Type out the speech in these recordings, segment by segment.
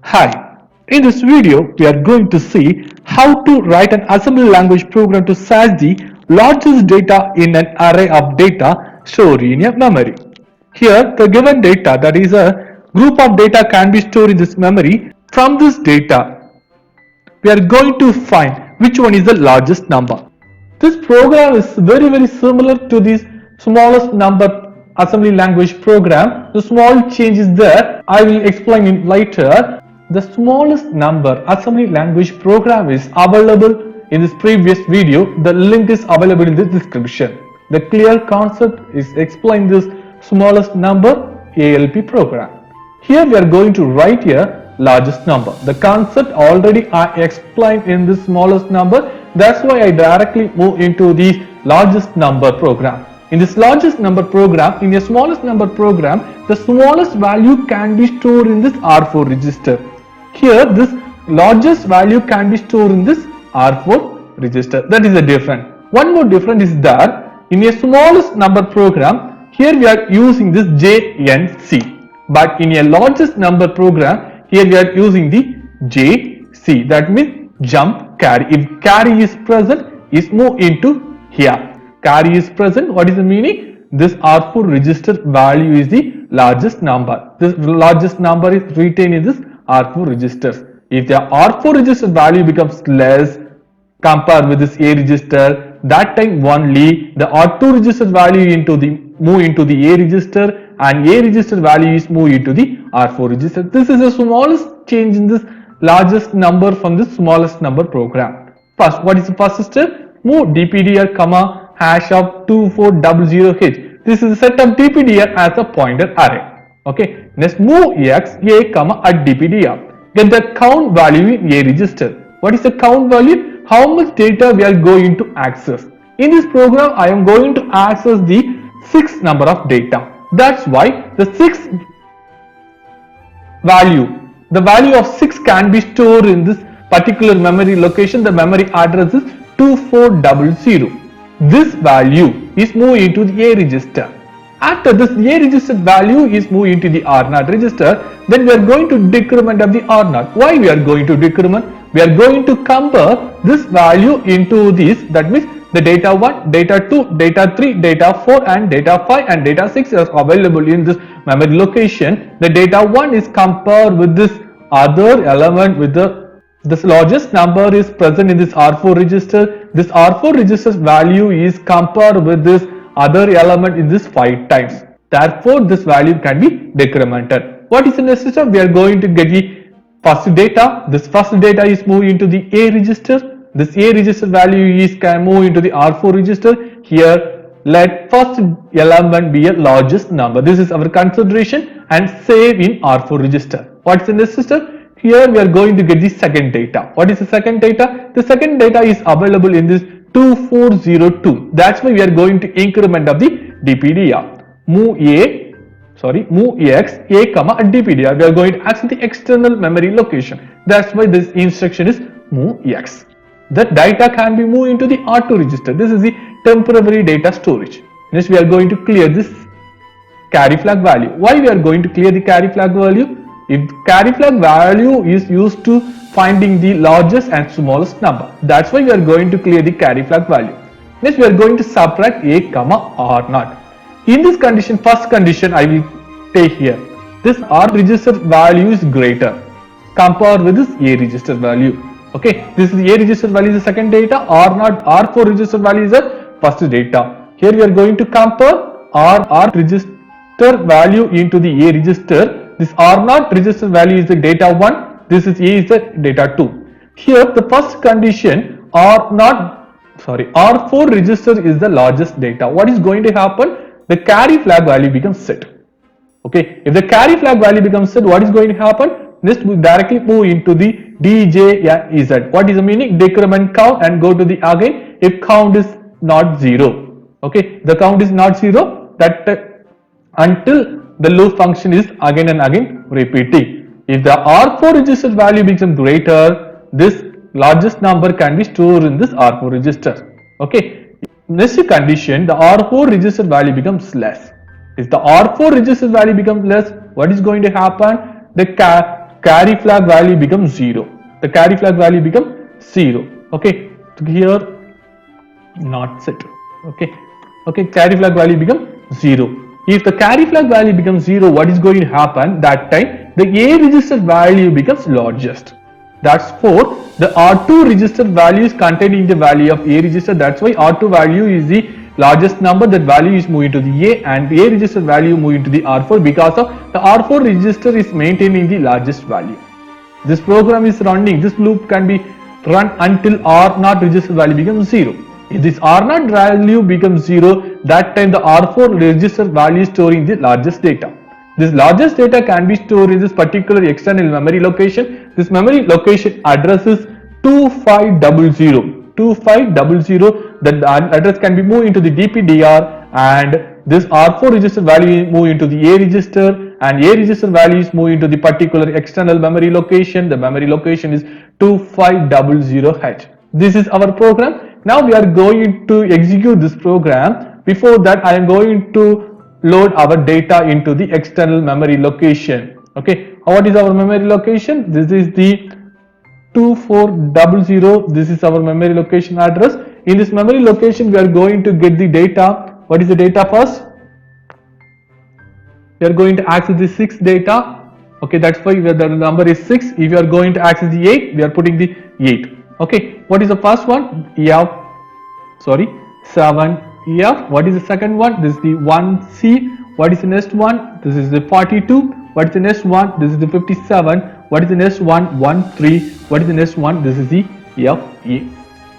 Hi, in this video we are going to see how to write an assembly language program to search the largest data in an array of data stored in a memory. Here the given data, that is a group of data, can be stored in this memory. From this data we are going to find which one is the largest number. This program is very similar to this smallest number assembly language program. The small change is there. I will explain it later. The smallest number assembly language program is available in this previous video. The link is available in the description. The clear concept is explained this smallest number ALP program. Here we are going to write here largest number. The concept already I explained in the smallest number. That's why I directly move into the largest number program. In this largest number program, in the smallest number program, the smallest value can be stored in this R4 register. Here this largest value can be stored in this R4 register. That is the difference. One more difference is that in a smallest number program, here we are using this JNC. But in a largest number program, here we are using the JC. That means jump carry. If carry is present, is move into here. Carry is present. What is the meaning? This R4 register value is the largest number. This largest number is retained in this R4 registers. If the R4 register value becomes less compared with this A register, that time only the R2 register value move into the A register, and A register value is moved into the R4 register. This is the smallest change in this largest number from the smallest number program. First, what is the first step? Move DPTR comma hash of 2400H. This is a set of DPTR as a pointer array. Okay. Next, move X A comma at DPTR. Get the count value in A register. What is the count value? How much data we are going to access. In this program, I am going to access the 6 number of data. That's why the 6 value, the value of 6 can be stored in this particular memory location. The memory address is 2400. This value is moved into the A register. After this A register value is moved into the R0 register, then we are going to decrement of the R0. Why we are going to decrement? We are going to compare this value into this. That means the data 1, data 2, data 3, data 4 and data 5 and data 6 are available in this memory location. The data 1 is compared with this other element with this largest number is present in this R4 register. This R4 register's value is compared with this other element in this 5 times. Therefore, this value can be decremented. What is in the system? We are going to get the first data. This first data is moved into the A register. This A register value can move into the R4 register. Here, let first element be a largest number. This is our consideration, and save in R4 register. What is in this system? Here we are going to get the second data. What is the second data? The second data is available in this 2402. That's why we are going to increment of the DPTR. Move X A comma at DPTR. We are going to access the external memory location. That's why this instruction is move X. That data can be moved into the R2 register. This is the temporary data storage. Next, we are going to clear this carry flag value. Why we are going to clear the carry flag value? If carry flag value is used to finding the largest and smallest number, that's why we are going to clear the carry flag value. Next, we are going to subtract A comma R0. In this condition, first condition I will take here. This R register value is greater compared with this A register value. Okay, this is A register value is the second data, R0, R4 register value is the first data. Here we are going to compare R register value into the A register. This R0 register value is the data 1, this is A is the data 2. Here the first condition R4 register is the largest data. What is going to happen? The carry flag value becomes set. Okay, if the carry flag value becomes set, what is going to happen? Next, we directly move into the DJZ. What is the meaning? Decrement count and go to the again if count is not 0. Okay, the count is not 0, that until the loop function is again and again repeating. If the R4 register value becomes greater, this largest number can be stored in this R4 register. Okay, next condition, the R4 register value becomes less. If the R4 register value becomes less, what is going to happen? The carry flag value becomes 0. The carry flag value becomes 0. Okay, so here not set. Okay, carry flag value becomes 0. If the carry flag value becomes 0, what is going to happen? That time the A register value becomes largest. That's for the R2 register value is containing the value of A register. That's why R2 value is the largest number. That value is moving to the A, and A register value moving to the R4 because of the R4 register is maintaining the largest value. This program is running. This loop can be run until R0 register value becomes 0. If this R0 value becomes 0, that time the R4 register value is storing the largest data. This largest data can be stored in this particular external memory location. This memory location address is 2500. 2500. That address can be moved into the DPDR, and this R4 register value is moved into the A register, and A register value is moved into the particular external memory location. The memory location is 2500H. This is our program. Now we are going to execute this program. Before that, I am going to load our data into the external memory location. Okay, what is our memory location? This is the 2400. This is our memory location address. In this memory location, we are going to get the data. What is the data first? We are going to access the 6 data. Okay, that's why the number is 6. If you are going to access the 8, we are putting the 8. Okay, what is the first one? 7F. What is the second one? This is the 1C. What is the next one? This is the 42. What is the next one? This is the 57. What is the next one? 13. What is the next one? This is the FE.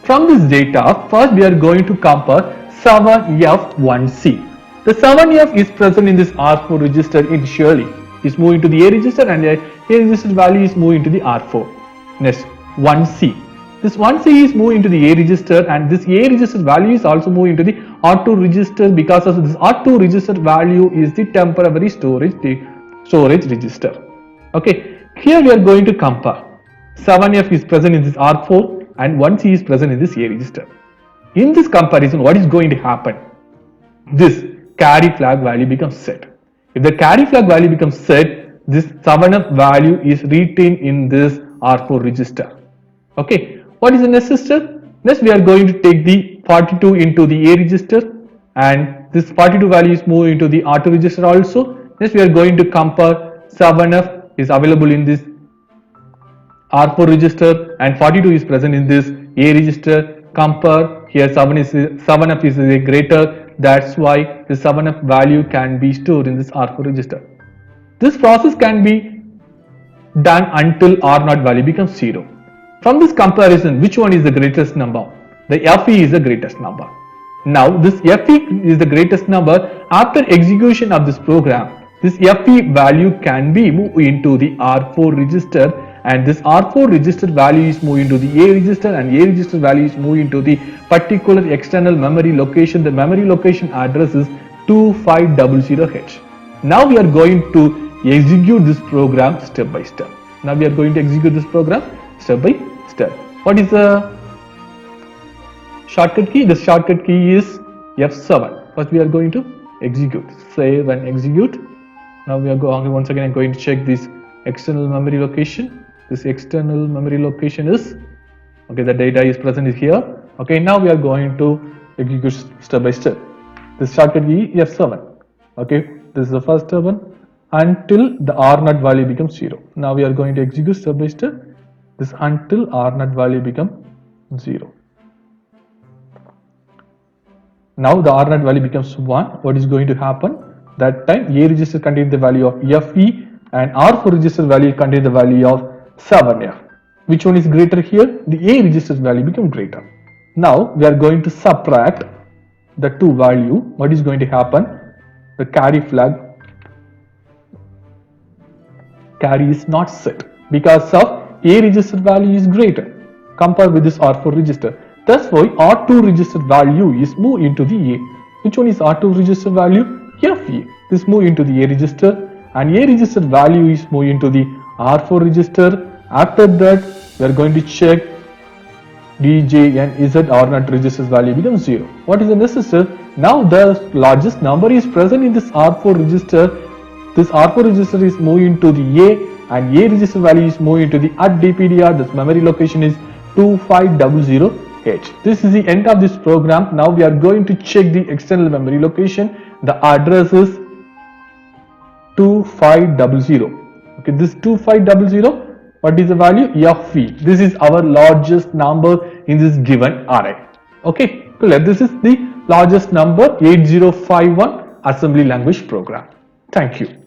From this data, first we are going to compare 7F1C. The 7F is present in this R4 register initially. It's moving to the A register, and the A register value is moving to the R4. Next, 1C. This 1C is moving to the A register, and this A register value is also moving to the R2 register because of this R2 register value is the temporary storage register. Okay, here we are going to compare. 7F is present in this R4 and 1C is present in this A register. In this comparison, what is going to happen? This carry flag value becomes set. If the carry flag value becomes set, this 7F value is retained in this R4 register. Okay. What is the next step? Next, we are going to take the 42 into the A register, and this 42 value is moved into the R2 register also. Next, we are going to compare 7F is available in this R4 register and 42 is present in this A register. Compare here 7F is a greater. That's why the 7F value can be stored in this R4 register. This process can be done until R0 value becomes 0. From this comparison, which one is the greatest number? The FE is the greatest number. Now, this FE is the greatest number. After execution of this program, this FE value can be moved into the R4 register, and this R4 register value is moved into the A register, and A register value is moved into the particular external memory location. The memory location address is 2500H. Now we are going to execute this program step by step. Now we are going to execute this program step by step. What is the shortcut key? The shortcut key is F7. First we are going to execute. Save and execute. Now we are going once again. I'm going to check this external memory location. This external memory location is okay. The data is present here. Okay. Now we are going to execute step by step. This shortcut key F7. Okay. This is the first one until the R0 value becomes 0. Now we are going to execute step by step. This until R0 value becomes 0. Now the R0 value becomes 1. What is going to happen? That time A register contains the value of FE and R4 register value contains the value of 7F. Which one is greater here? The A register value becomes greater. Now we are going to subtract the two value. What is going to happen? The carry flag is not set because of A register value is greater compared with this R4 register. That's why R2 register value is moved into the A. Which one is R2 register value? FE. This move into the A register, and A register value is moved into the R4 register. After that, we are going to check DJ and Z R0 registers value becomes 0. What is the next step? Now the largest number is present in this R4 register. This R4 register is moved into the A, and A register value is moving to the at DPTR. This memory location is 2500H. This is the end of this program. Now we are going to check the external memory location. The address is 2500. Okay, this 2500, what is the value? FV. This is our largest number in this given array. Okay, clear. This is the largest number, 8051 assembly language program. Thank you.